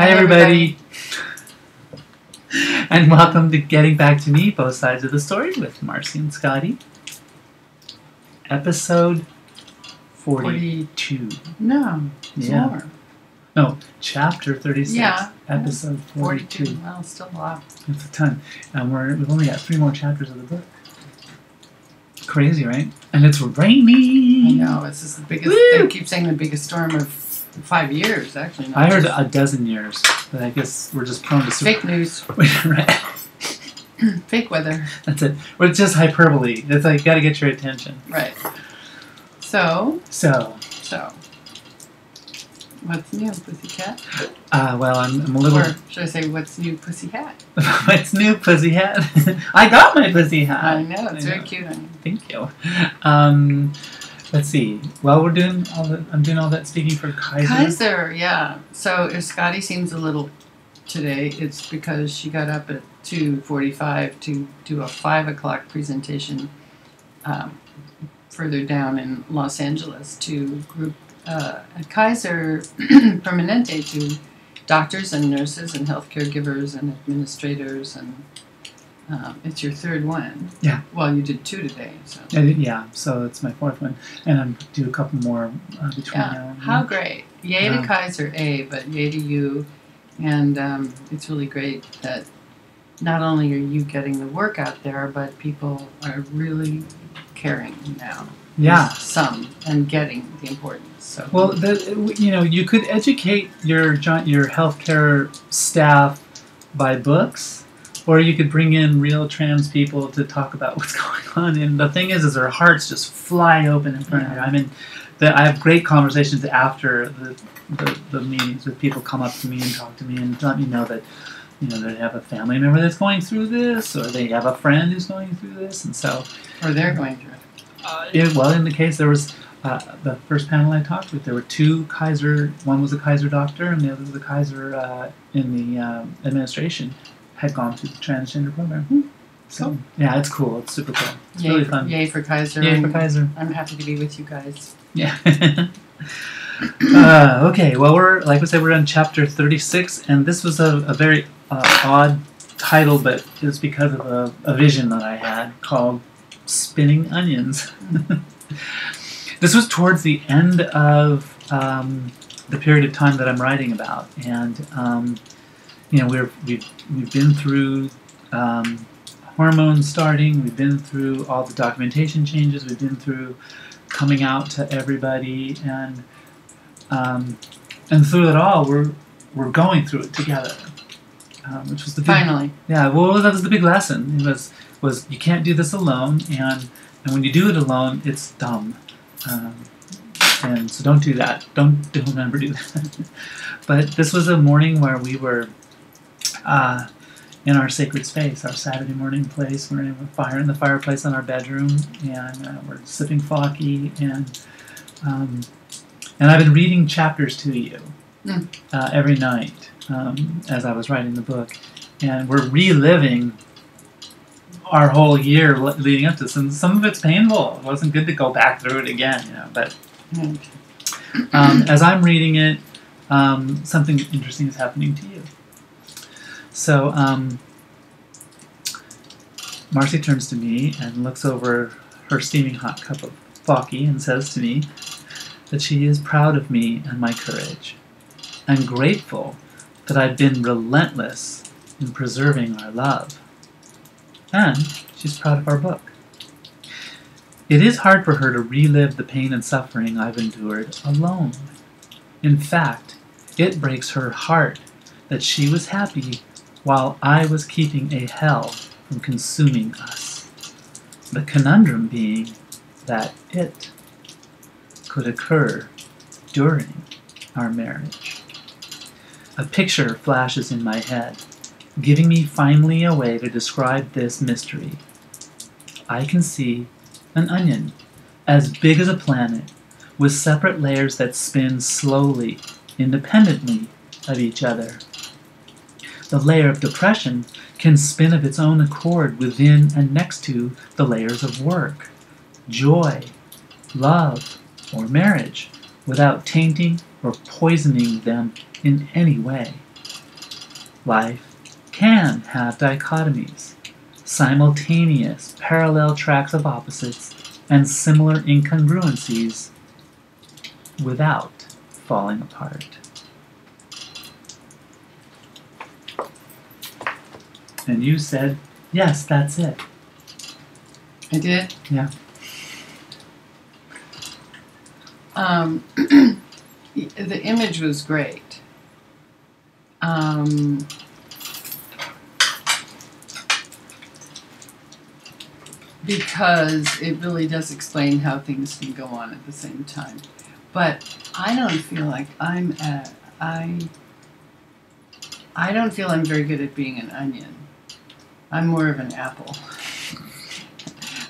Hi everybody. And welcome to Getting Back to Me, Both Sides of the Story with Marcy and Scottie. Episode 42. No, it's more. No, chapter 36. Yeah. Episode 42. Well, still a lot. It's a ton. And we've only got 3 more chapters of the book. Crazy, right? And it's raining. I know, it's just the biggest, they keep saying the biggest storm of 5 years, actually. I heard a dozen years, but I guess we're just prone to... Fake news. Right. Fake weather. That's it. Well, it's just hyperbole. It's like, gotta get your attention. Right. So. What's new, pussycat? Well, I'm a little... Or should I say, what's new, pussycat? What's new, pussy hat? I got my pussy hat. I know, it's very cute. Thank you. Let's see. Well, I'm doing all that speaking for Kaiser. Kaiser, yeah. So if Scottie seems a little today, it's because she got up at 2:45 to do a 5 o'clock presentation further down in Los Angeles to group at Kaiser Permanente to doctors and nurses and healthcare givers and administrators, and it's your 3rd one. Yeah. Well, you did 2 today. So. Yeah, so it's my 4th one. And I'm do a couple more between now and How great. Yay to Kaiser, but yay to you. And it's really great that not only are you getting the work out there, but people are really caring now. Yeah. Some, and getting the importance. So. Well, you could educate your healthcare staff by books, or you could bring in real trans people to talk about what's going on. And the thing is their hearts just fly open in front of you. I mean, I have great conversations after the meetings with people come up to me and talk to me and let me know that, they have a family member that's going through this, or they have a friend who's going through this, and so. Or they're going through it. Well, in the case, there was the first panel I talked with, there were 2 Kaiser. One was a Kaiser doctor, and the other was a Kaiser in the administration. Had gone through the transgender program. Mm-hmm. So, cool. Yeah, it's cool. It's super cool. It's Yay, really fun. Yay for Kaiser. Yay for Kaiser. I'm happy to be with you guys. Yeah. Okay, well, like we said, we're on chapter 36, and this was a very odd title, but it was because of a vision that I had called Spinning Onions. This was towards the end of the period of time that I'm writing about, and we've been through hormones starting, we've been through all the documentation changes, we've been through coming out to everybody, and through it all, we're going through it together, which was the big, finally. Yeah, well, that was the big lesson. It was you can't do this alone, and when you do it alone, it's dumb. And so don't do that. Don't ever do that. But this was a morning where we were in our sacred space, our Saturday morning place. We're in the fireplace in our bedroom, and we're sipping Flocky, and I've been reading chapters to you every night as I was writing the book, and we're reliving our whole year leading up to this, and some of it's painful. It wasn't good to go back through it again, but as I'm reading it, something interesting is happening to you. So Marcy turns to me and looks over her steaming hot cup of Flocky and says to me that she is proud of me and my courage, and grateful that I've been relentless in preserving our love. And she's proud of our book. It is hard for her to relive the pain and suffering I've endured alone. In fact, it breaks her heart that she was happy while I was keeping a hell from consuming us. The conundrum being that it could occur during our marriage. A picture flashes in my head, giving me finally a way to describe this mystery. I can see an onion, as big as a planet, with separate layers that spin slowly, independently of each other. The layer of depression can spin of its own accord within and next to the layers of work, joy, love, or marriage, without tainting or poisoning them in any way. Life can have dichotomies, simultaneous parallel tracks of opposites, and similar incongruencies without falling apart. And you said, yes, that's it. I did? Yeah. The image was great. Because it really does explain how things can go on at the same time. But I don't feel like I don't feel I'm very good at being an onion. I'm more of an apple.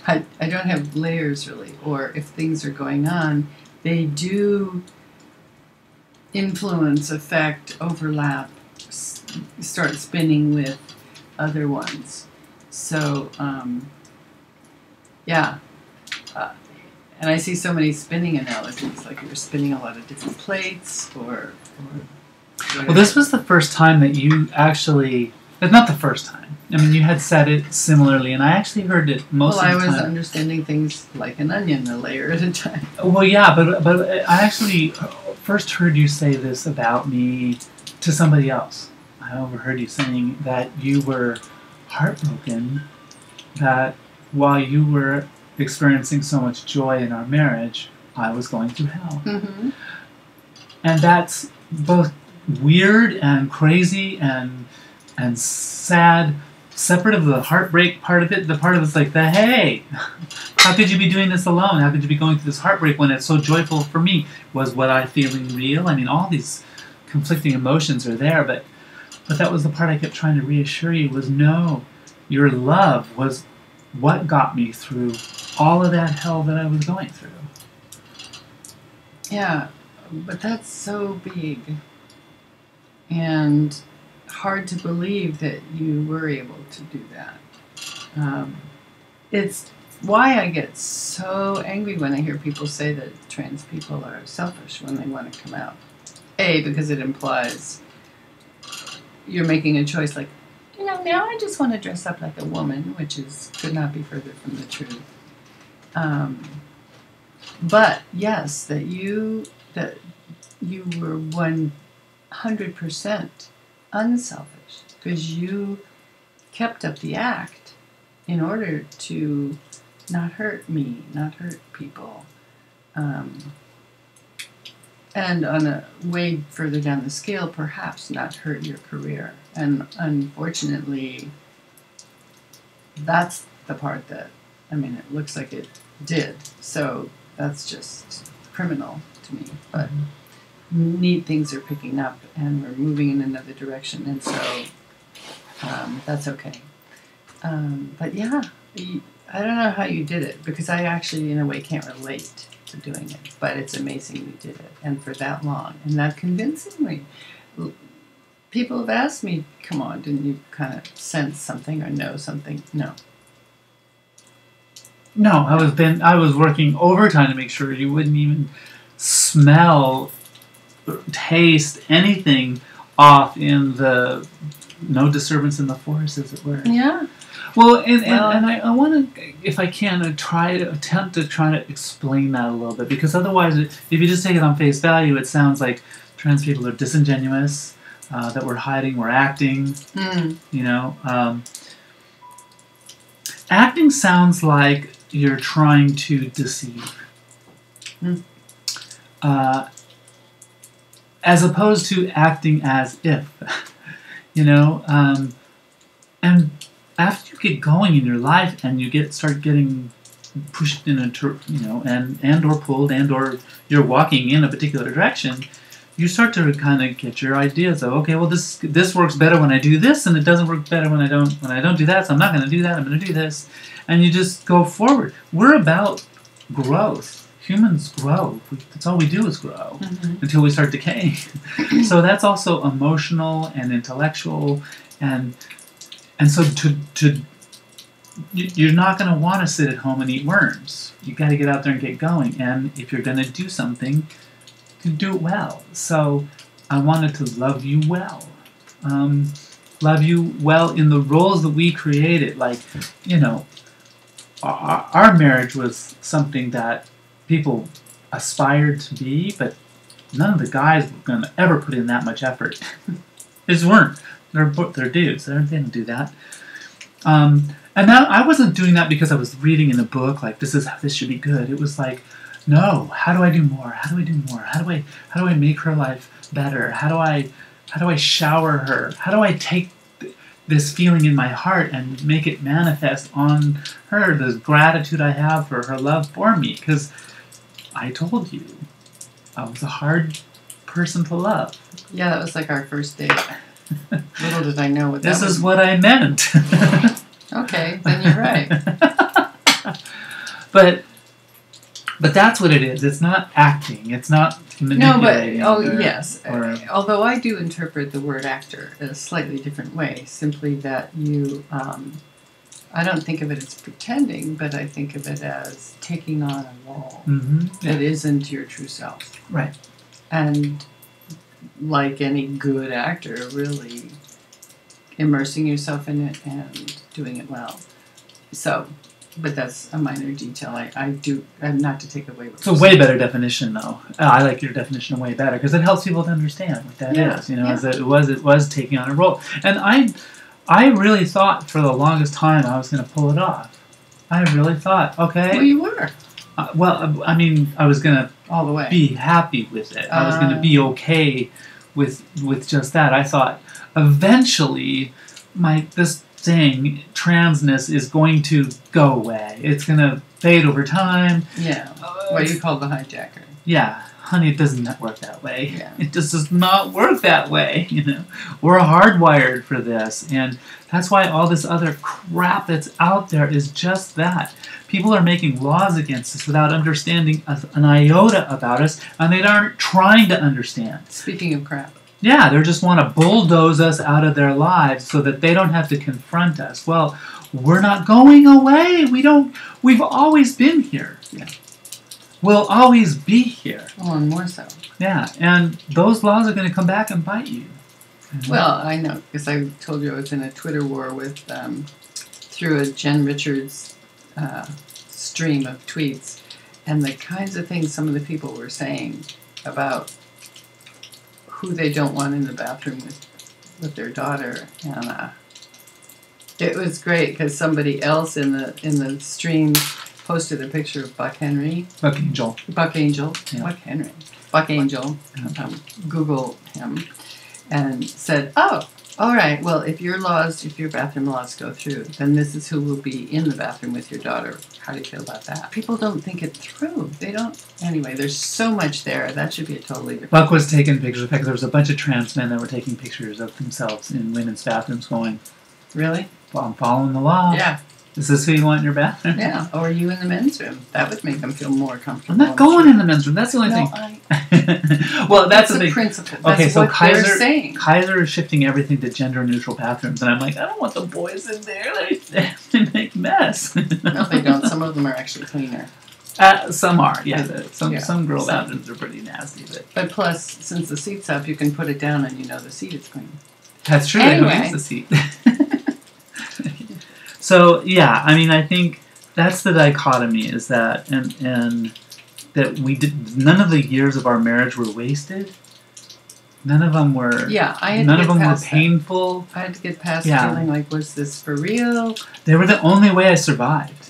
I don't have layers really, or if things are going on, they do influence, affect, overlap, start spinning with other ones. So, yeah. And I see so many spinning analogies, like you're spinning a lot of different plates, or well, this was the first time that you actually, not the first time. I mean, you had said it similarly, and I actually heard it most of the time. Well, I was understanding things like an onion, a layer at a time. Well, yeah, but I actually first heard you say this about me to somebody else. I overheard you saying that you were heartbroken that while you were experiencing so much joy in our marriage, I was going through hell. Mm-hmm. And that's both weird and crazy and sad, separate of the heartbreak part of it. The part of it's like the, hey, how could you be doing this alone? How could you be going through this heartbreak when it's so joyful for me? Was what I feeling real? I mean, all these conflicting emotions are there, but that was the part I kept trying to reassure you was no, your love was what got me through all of that hell that I was going through. Yeah, but that's so big and hard to believe that you were able to do that. It's why I get so angry when I hear people say that trans people are selfish when they want to come out. A, because it implies you're making a choice like, now I just want to dress up like a woman, which could not be further from the truth. But yes, that you were 100% unselfish because you kept up the act in order to not hurt me, not hurt people. And on a way further down the scale, perhaps not hurt your career. And unfortunately, that's the part that, it looks like it did. So that's just criminal to me. But neat things are picking up and we're moving in another direction. And so that's okay. But yeah, I don't know how you did it because I actually, in a way, can't relate to doing it. But it's amazing you did it and for that long and that convincingly. People have asked me, come on, didn't you kind of sense something or know something? No. No, I was working overtime to make sure you wouldn't even smell, taste anything off in the no disturbance in the forest, as it were. Yeah. Well, and I want to, if I can, attempt to try to explain that a little bit, because otherwise, if you just take it on face value, it sounds like trans people are disingenuous, that we're hiding, we're acting, acting sounds like you're trying to deceive. As opposed to acting as if, and after you get going in your life and you start getting pushed in and or pulled and or you're walking in a particular direction, you start to kind of get your ideas of, okay, well this works better when I do this, and it doesn't work better when I don't do that, so I'm not going to do that, I'm going to do this, and you just go forward. We're about growth. Humans grow. That's all we do is grow until we start decaying. So that's also emotional and intellectual, and so you're not going to want to sit at home and eat worms. You got to get out there and get going, and if you're going to do something, to do it well. So I wanted to love you well. love you well in the roles that we created. Like, you know, our marriage was something that people aspired to be, but none of the guys were going to ever put in that much effort. They just weren't. They're dudes. They don't do that. And now I wasn't doing that because I was reading in a book like this should be good. It was like, no, how do I do more? How do I do more? How do I make her life better? How do I shower her? How do I take this feeling in my heart and make it manifest on her? The gratitude I have for her love for me, because I told you I was a hard person to love. Yeah, that was like our first date. Little did I know what that was. This is what I meant. Okay, then you're right. But that's what it is. It's not acting. It's not manipulating. No, but yes. Although I do interpret the word actor in a slightly different way. Simply that you, I don't think of it as pretending, but I think of it as taking on a role that isn't your true self. Right. And like any good actor, really immersing yourself in it and doing it well. So, but that's a minor detail. I'm not to take away. It's a way better definition, though. I like your definition way better because it helps people to understand what that is. You know, as it was taking on a role. And I really thought for the longest time I was going to pull it off. I really thought, okay. Well, you were. Well, I mean, I was going to all the way be happy with it. I was going to be okay with just that. I thought eventually this thing, transness, is going to go away. It's going to fade over time. Yeah. What you call the hijacker. Yeah. Honey, it doesn't work that way. Yeah. It just does not work that way. You know, we're hardwired for this, and that's why all this other crap that's out there is just that. People are making laws against us without understanding an iota about us, and they aren't trying to understand. Speaking of crap. Yeah, they just want to bulldoze us out of their lives so that they don't have to confront us. Well, we're not going away. We've always been here. Yeah. We'll always be here. Oh, and more so. Yeah, and those laws are going to come back and bite you. Well, I know, because I told you I was in a Twitter war with through a Jen Richards stream of tweets, and the kinds of things some of the people were saying about who they don't want in the bathroom with their daughter, and it was great because somebody else in the stream posted a picture of Buck Angel. Yeah. Buck Angel. Google him and said, "Oh, all right. Well, if your bathroom laws go through, then this is who will be in the bathroom with your daughter. How do you feel about that?" People don't think it through. They don't. Anyway, there's so much there. That should be a totally different. Buck was taking pictures. In fact, there was a bunch of trans men that were taking pictures of themselves in women's bathrooms, going, "Really? Well, I'm following the law. Yeah. Is this who you want in your bathroom?" Yeah, or you in the men's room. That would make them feel more comfortable. I'm not going in the men's room. That's the only thing. Well, that's the thing. Principle. Okay, that's so what they're saying. Kaiser is shifting everything to gender-neutral bathrooms, and I'm like, I don't want the boys in there. They make mess. No, they don't. Some of them are actually cleaner. Some are, yeah. Some girl bathrooms are pretty nasty. But plus, since the seat's up, you can put it down and you know the seat is clean. That's true. Anyway. I don't use the seat. So yeah, I mean, I think that's the dichotomy, is that and that we did, none of the years of our marriage were wasted. None of them were. Yeah, I had none to of get them were past painful. That. I had to get past feeling like, was this for real? They were the only way I survived.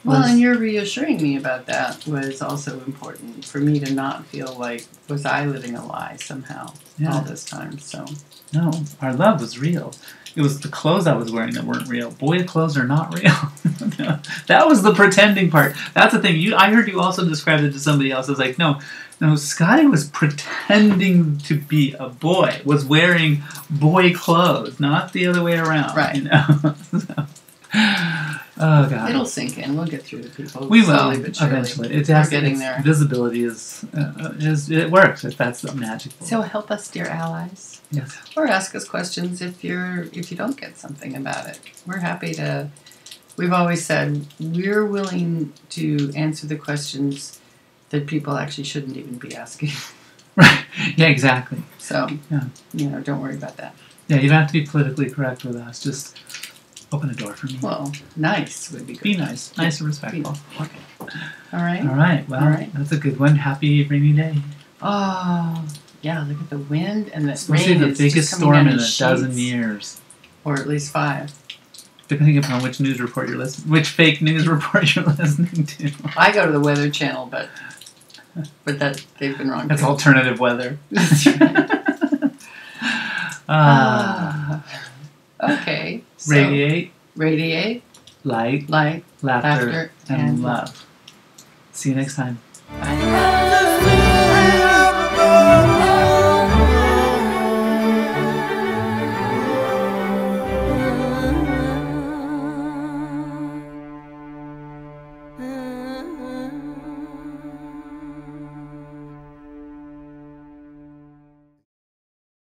Well, and your reassuring me about that was also important for me to not feel like, was I living a lie somehow all this time? So no, our love was real. It was the clothes I was wearing that weren't real. Boy clothes are not real. No, that was the pretending part. That's the thing. I heard you also describe it to somebody else. I was like, no, Scottie was pretending to be a boy, was wearing boy clothes, not the other way around. Right. You know? Oh, God. It'll sink in. We'll get through the people. We will, slowly but surely. eventually. We're getting there. Visibility is it works, if that's the magic. So help us, dear allies. Yes. Or ask us questions if you don't get something about it. We're happy to. We've always said we're willing to answer the questions that people actually shouldn't even be asking. Right. Yeah, exactly. So, don't worry about that. Yeah, you don't have to be politically correct with us. Just open a door for me. Well, nice would be good. Be nice. Nice and respectful. Okay. All right. All right. Well, All right. that's a good one. Happy rainy day. Oh, yeah, look at the wind and the Especially rain the is biggest just coming storm down in a sheets. dozen years. Or at least 5. Depending upon which news report you're listening, which fake news report you're listening to. I go to the Weather Channel, but that they've been wrong. That's too. alternative weather. Okay. So, Radiate, light, light, laughter, laughter, and and love. See you next time. bye.